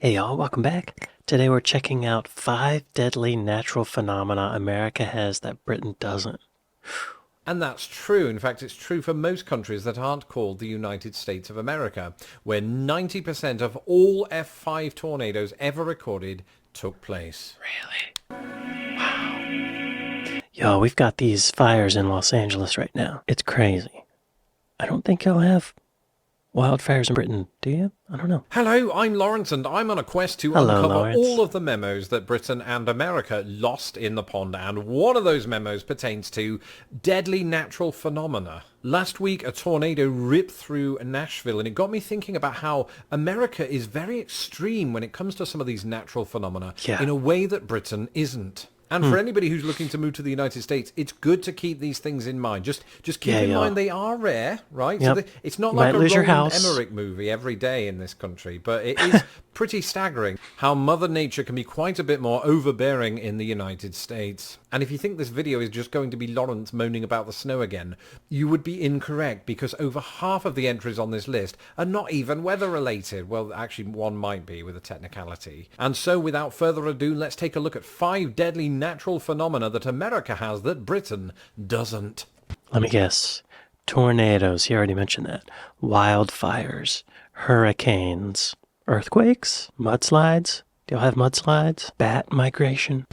Hey y'all, welcome back. Today we're checking out 5 deadly natural phenomena America has that Britain doesn't. And that's true. In fact, it's true for most countries that aren't called the United States of America, where 90% of all F5 tornadoes ever recorded took place. Really? Wow. Yo, we've got these fires in Los Angeles right now. It's crazy. I don't think y'all have wildfires in Britain, do you? I don't know. Hello, I'm Lawrence, and I'm on a quest to Hello, uncover Lawrence. all of the memos that Britain and America lost in the pond, and one of those memos pertains to deadly natural phenomena. Last week, a tornado ripped through Nashville, and it got me thinking about how America is very extreme when it comes to some of these natural phenomena Yeah. in a way that Britain isn't. And for anybody who's looking to move to the United States, it's good to keep these things in mind. Just keep in mind they are rare, right? Yep. So it's not Might like a lose your Roland house. Emmerich movie every day in this country, but it is pretty staggering how Mother Nature can be quite a bit more overbearing in the United States. And if you think this video is just going to be Lawrence moaning about the snow again, you would be incorrect, because over half of the entries on this list are not even weather related. Well, actually one might be with a technicality. And so without further ado, let's take a look at 5 deadly natural phenomena that America has that Britain doesn't. Let me guess. Tornadoes, he already mentioned that. Wildfires, hurricanes, earthquakes, mudslides. Do y'all have mudslides? Bat migration?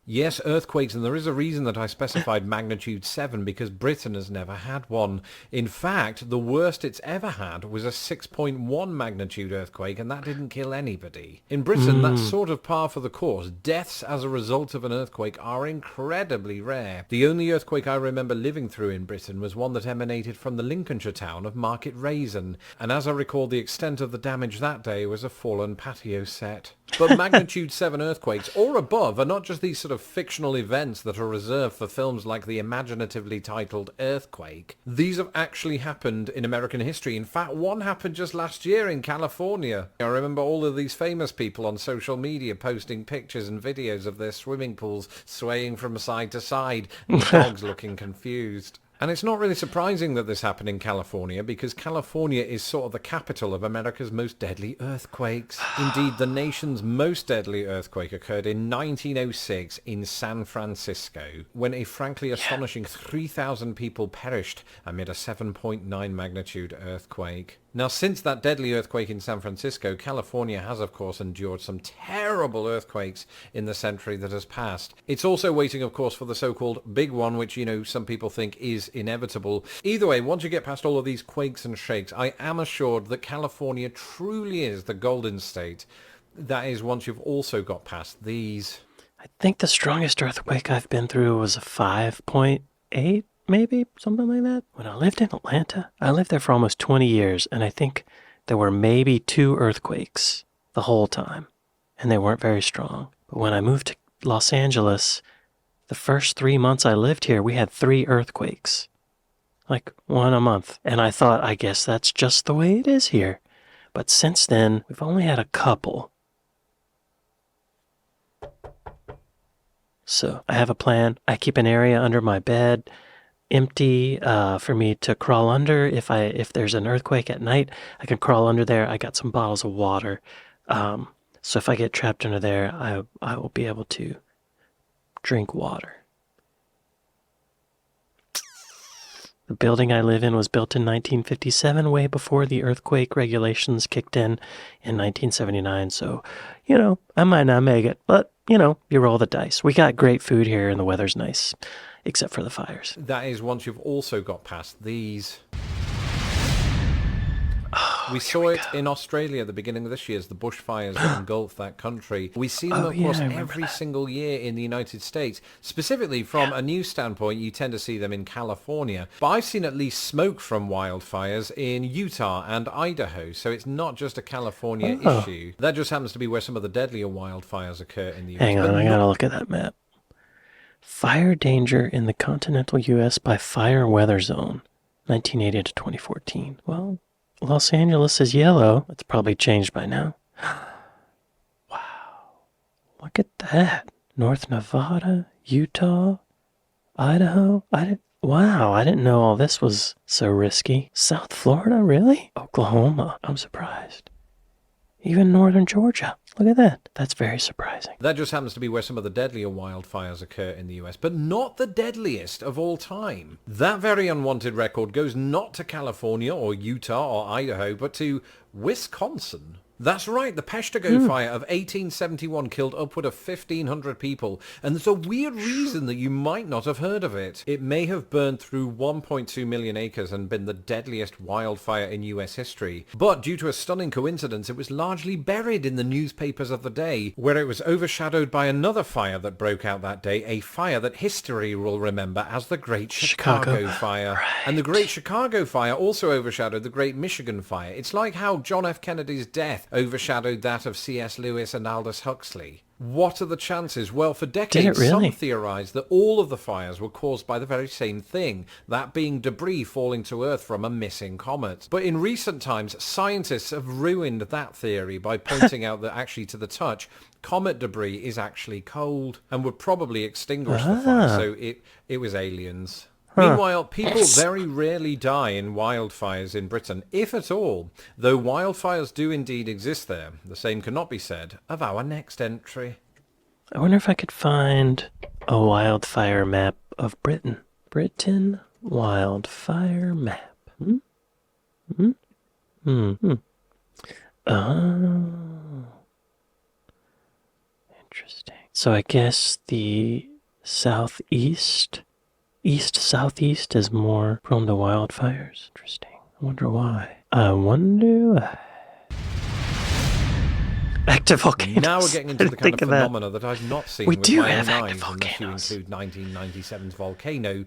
Yes, earthquakes, and there is a reason that I specified magnitude 7, because Britain has never had one. In fact, the worst it's ever had was a 6.1 magnitude earthquake, and that didn't kill anybody. In Britain, that's sort of par for the course. Deaths as a result of an earthquake are incredibly rare. The only earthquake I remember living through in Britain was one that emanated from the Lincolnshire town of Market Raisin, and as I recall, the extent of the damage that day was a fallen patio set. But magnitude 7 earthquakes or above are not just these sort of fictional events that are reserved for films like the imaginatively titled Earthquake. These have actually happened in American history. In fact, one happened just last year in California. I remember all of these famous people on social media posting pictures and videos of their swimming pools swaying from side to side and dogs looking confused. And it's not really surprising that this happened in California, because California is sort of the capital of America's most deadly earthquakes. Indeed, the nation's most deadly earthquake occurred in 1906 in San Francisco, when a frankly astonishing 3,000 people perished amid a 7.9 magnitude earthquake. Now, since that deadly earthquake in San Francisco, California has, of course, endured some terrible earthquakes in the century that has passed. It's also waiting, of course, for the so-called big one, which, some people think is inevitable. Either way, once you get past all of these quakes and shakes, I am assured that California truly is the golden state. That is, once you've also got past these. I think the strongest earthquake I've been through was a 5.8, maybe, something like that. When I lived in Atlanta, I lived there for almost 20 years, and I think there were maybe 2 earthquakes the whole time, and they weren't very strong. But when I moved to Los Angeles, the first 3 months I lived here, we had 3 earthquakes. Like, one a month. And I thought, I guess that's just the way it is here. But since then, we've only had a couple. So I have a plan. I keep an area under my bed empty for me to crawl under. If there's an earthquake at night, I can crawl under there. I got some bottles of water. So if I get trapped under there, I will be able to drink water. The building I live in was built in 1957, way before the earthquake regulations kicked in 1979. So, I might not make it, but, you roll the dice. We got great food here and the weather's nice, except for the fires. That is, once you've also got past these. We saw it in Australia at the beginning of this year as the bushfires that engulfed that country. We see them, of course, every single year in the United States. Specifically, from a news standpoint, you tend to see them in California. But I've seen at least smoke from wildfires in Utah and Idaho, so it's not just a California issue. That just happens to be where some of the deadlier wildfires occur in the US. Hang on, I gotta look at that map. Fire danger in the continental U.S. by fire weather zone, 1980 to 2014. Well, Los Angeles is yellow. It's probably changed by now. Wow. Look at that. North Nevada, Utah, Idaho. Wow, I didn't know all this was so risky. South Florida, really? Oklahoma. I'm surprised. Even northern Georgia. Look at that. That's very surprising. That just happens to be where some of the deadlier wildfires occur in the US, but not the deadliest of all time. That very unwanted record goes not to California or Utah or Idaho, but to Wisconsin. That's right, the Peshtigo fire of 1871 killed upward of 1,500 people, and there's a weird reason that you might not have heard of it. It may have burned through 1.2 million acres and been the deadliest wildfire in US history, but due to a stunning coincidence, it was largely buried in the newspapers of the day, where it was overshadowed by another fire that broke out that day, a fire that history will remember as the Great Chicago Fire. Right. And the Great Chicago Fire also overshadowed the Great Michigan Fire. It's like how John F. Kennedy's death overshadowed that of C.S. Lewis and Aldous Huxley. What are the chances? Well, for decades, really? some theorized that all of the fires were caused by the very same thing, that being debris falling to Earth from a missing comet. But in recent times, scientists have ruined that theory by pointing out that actually to the touch, comet debris is actually cold and would probably extinguish the fire, so it was aliens. Meanwhile, people very rarely die in wildfires in Britain, if at all, though wildfires do indeed exist there. The same cannot be said of our next entry. I wonder if I could find a wildfire map of Britain. Britain wildfire map. Oh. Interesting. So I guess the southeast, east-southeast is more prone to wildfires. Interesting. I wonder why. I wonder why. Active volcanoes. Now we're getting into the kind of phenomena that I've not seen with my own eyes, unless you include 1997's Volcano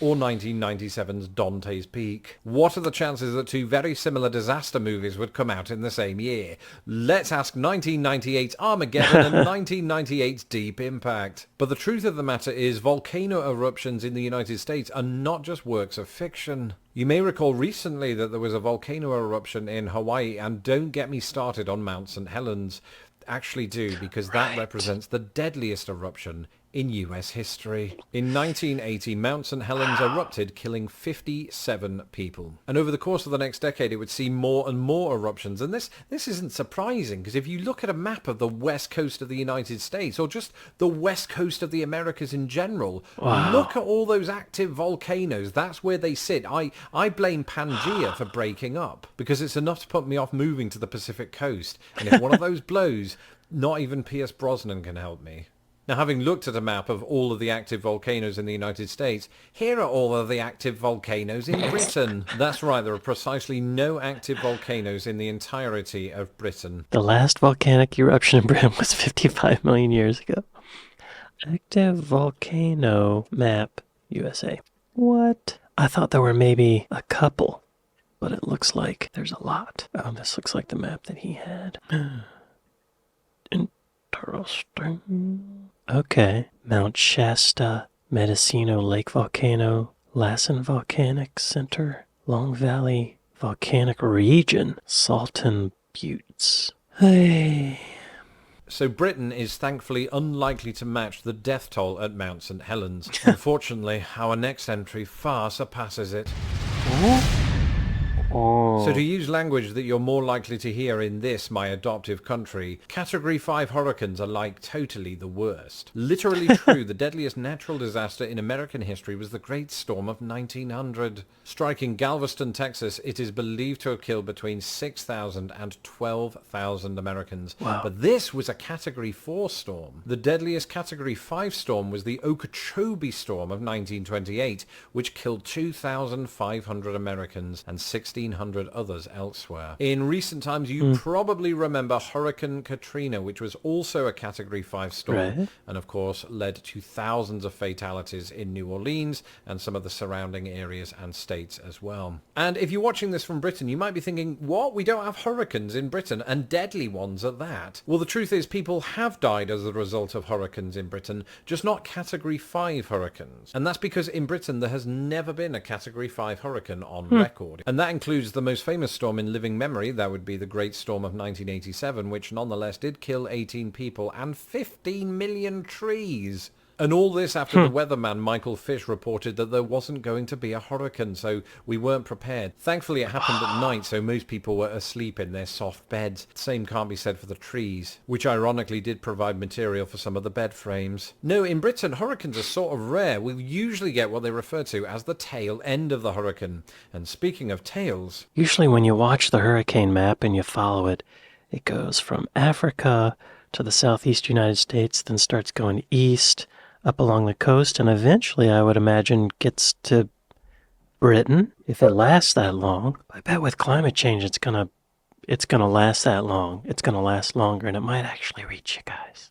or 1997's Dante's Peak. What are the chances that two very similar disaster movies would come out in the same year? Let's ask 1998's Armageddon and 1998's Deep Impact. But the truth of the matter is, volcano eruptions in the United States are not just works of fiction. You may recall recently that there was a volcano eruption in Hawaii, and don't get me started on Mount St. Helens. Actually do, because that represents the deadliest eruption in US history. In 1980, Mount St. Helens erupted, killing 57 people. And over the course of the next decade, it would see more and more eruptions. And this isn't surprising, because if you look at a map of the west coast of the United States, or just the west coast of the Americas in general, look at all those active volcanoes. That's where they sit. I blame Pangea for breaking up, because it's enough to put me off moving to the Pacific coast. And if one of those blows, not even Pierce Brosnan can help me. Now, having looked at a map of all of the active volcanoes in the United States, here are all of the active volcanoes in Britain. That's right, there are precisely no active volcanoes in the entirety of Britain. The last volcanic eruption in Britain was 55 million years ago. Active volcano map, USA. What? I thought there were maybe a couple, but it looks like there's a lot. Oh, this looks like the map that he had. Interesting. Okay. Mount Shasta, Mendocino Lake Volcano, Lassen Volcanic Center, Long Valley Volcanic Region, Salton Buttes. Hey. So Britain is thankfully unlikely to match the death toll at Mount St. Helens. Unfortunately, our next entry far surpasses it. So to use language that you're more likely to hear in this, my adoptive country, Category 5 hurricanes are like totally the worst. Literally true, the deadliest natural disaster in American history was the Great Storm of 1900. Striking Galveston, Texas, it is believed to have killed between 6,000 and 12,000 Americans. Wow. But this was a Category 4 storm. The deadliest Category 5 storm was the Okeechobee Storm of 1928, which killed 2,500 Americans and 1,600 others elsewhere. In recent times, you probably remember Hurricane Katrina, which was also a Category 5 storm, and of course led to thousands of fatalities in New Orleans and some of the surrounding areas and states as well. And if you're watching this from Britain, you might be thinking, what? We don't have hurricanes in Britain, and deadly ones at that. Well, the truth is people have died as a result of hurricanes in Britain, just not Category 5 hurricanes. And that's because in Britain there has never been a Category 5 hurricane on record. And that includes the most famous storm in living memory. That would be the Great Storm of 1987, which nonetheless did kill 18 people and 15 million trees. And all this after the weatherman Michael Fish reported that there wasn't going to be a hurricane, so we weren't prepared. Thankfully, it happened at night, so most people were asleep in their soft beds. Same can't be said for the trees, which ironically did provide material for some of the bed frames. No, in Britain, hurricanes are sort of rare. We'll usually get what they refer to as the tail end of the hurricane. And speaking of tails... Usually when you watch the hurricane map and you follow it, it goes from Africa to the southeast United States, then starts going east, up along the coast, and eventually, I would imagine, gets to Britain, if it lasts that long. I bet with climate change, it's gonna last that long. It's gonna last longer, and it might actually reach you guys.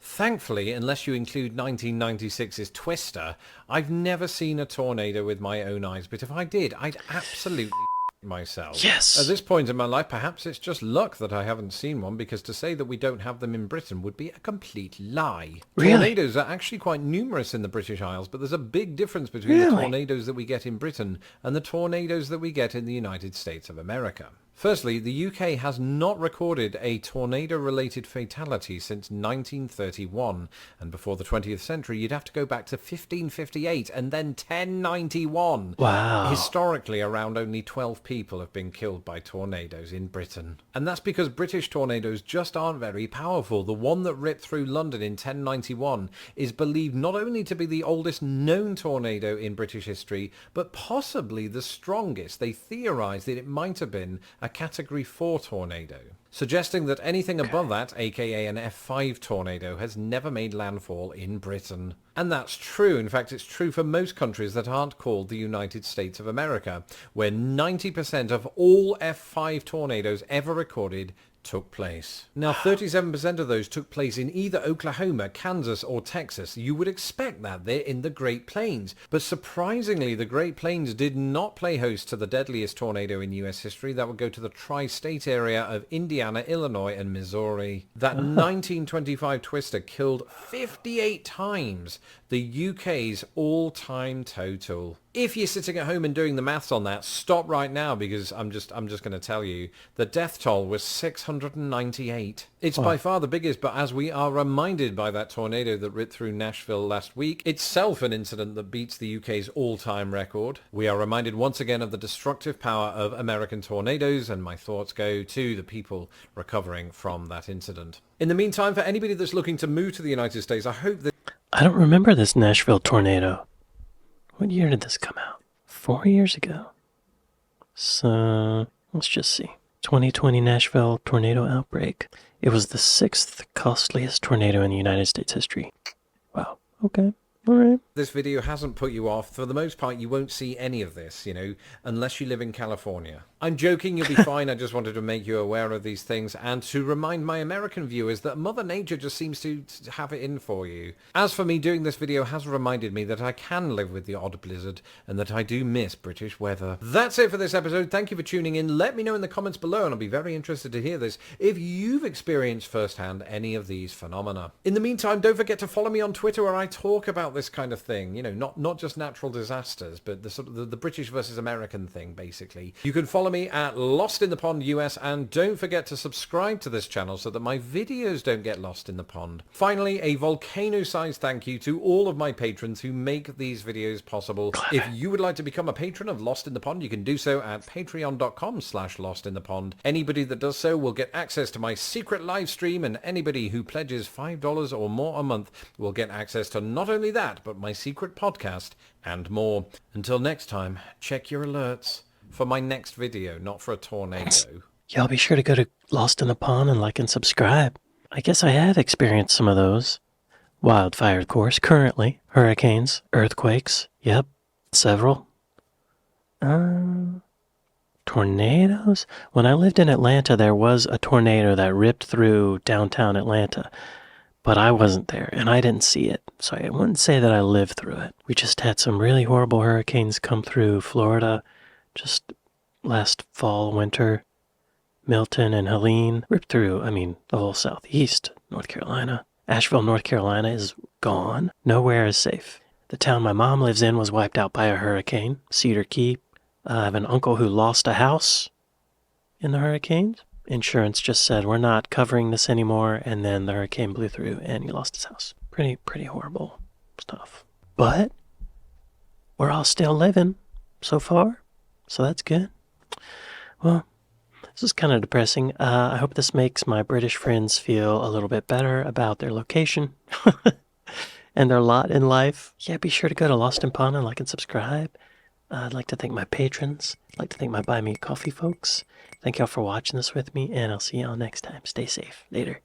Thankfully, unless you include 1996's Twister, I've never seen a tornado with my own eyes, but if I did, I'd absolutely myself. Yes. At this point in my life, perhaps it's just luck that I haven't seen one, because to say that we don't have them in Britain would be a complete lie. Really? Tornadoes are actually quite numerous in the British Isles, but there's a big difference between the tornadoes that we get in Britain and the tornadoes that we get in the United States of America. Firstly, the UK has not recorded a tornado-related fatality since 1931, and before the 20th century you'd have to go back to 1558 and then 1091. Wow. Historically, around only 12 people have been killed by tornadoes in Britain. And that's because British tornadoes just aren't very powerful. The one that ripped through London in 1091 is believed not only to be the oldest known tornado in British history, but possibly the strongest. They theorised that it might have been a Category 4 tornado, suggesting that anything above that, aka an F5 tornado, has never made landfall in Britain. And that's true. In fact, it's true for most countries that aren't called the United States of America, where 90% of all F5 tornadoes ever recorded took place. Now, 37% of those took place in either Oklahoma, Kansas, or Texas. You would expect that they're in the Great Plains. But surprisingly, the Great Plains did not play host to the deadliest tornado in US history. That would go to the tri-state area of Indiana, Illinois, and Missouri. That 1925 Twister killed 58 times the UK's all-time total. If you're sitting at home and doing the maths on that, stop right now, because I'm just going to tell you the death toll was 698. It's by far the biggest, but as we are reminded by that tornado that ripped through Nashville last week, itself an incident that beats the UK's all-time record, we are reminded once again of the destructive power of American tornadoes, and my thoughts go to the people recovering from that incident. In the meantime, for anybody that's looking to move to the United States, I hope that... I don't remember this Nashville tornado. What year did this come out? 4 years ago. So, let's just see. 2020 Nashville tornado outbreak. It was the 6th costliest tornado in the United States history. Wow. Okay. All right. This video hasn't put you off. For the most part, you won't see any of this, unless you live in California. I'm joking, you'll be fine. I just wanted to make you aware of these things and to remind my American viewers that Mother Nature just seems to have it in for you. As for me, doing this video has reminded me that I can live with the odd blizzard and that I do miss British weather. That's it for this episode. Thank you for tuning in. Let me know in the comments below, and I'll be very interested to hear this, if you've experienced firsthand any of these phenomena. In the meantime, don't forget to follow me on Twitter, where I talk about this kind of thing, not just natural disasters, but the sort of the British versus American thing, basically. You can follow me at Lost in the Pond US, and don't forget to subscribe to this channel so that my videos don't get lost in the pond. Finally, a volcano-sized thank you to all of my patrons who make these videos possible. If you would like to become a patron of Lost in the Pond, you can do so at patreon.com/lostinthepond. Anybody that does so will get access to my secret live stream, and anybody who pledges $5 or more a month will get access to not only that, but my secret podcast and more. Until next time, check your alerts for my next video, not for a tornado. Y'all be sure to go to Lost in the Pond and like and subscribe. I guess I have experienced some of those. Wildfire, of course, currently. Hurricanes, earthquakes, yep, several. Tornadoes? When I lived in Atlanta, there was a tornado that ripped through downtown Atlanta. But I wasn't there, and I didn't see it, so I wouldn't say that I lived through it. We just had some really horrible hurricanes come through Florida just last fall, winter. Milton and Helene ripped through, the whole southeast, North Carolina. Asheville, North Carolina is gone. Nowhere is safe. The town my mom lives in was wiped out by a hurricane, Cedar Key. I have an uncle who lost a house in the hurricanes. insurance just said, we're not covering this anymore, and then the hurricane blew through and he lost his house. Pretty horrible stuff. But we're all still living so far, so that's good. Well, this is kind of depressing. I hope this makes my British friends feel a little bit better about their location and their lot in life. Yeah, be sure to go to Lost in Pawn and like and subscribe. I'd like to thank my patrons. I'd like to thank my Buy Me Coffee folks. Thank y'all for watching this with me, and I'll see y'all next time. Stay safe. Later.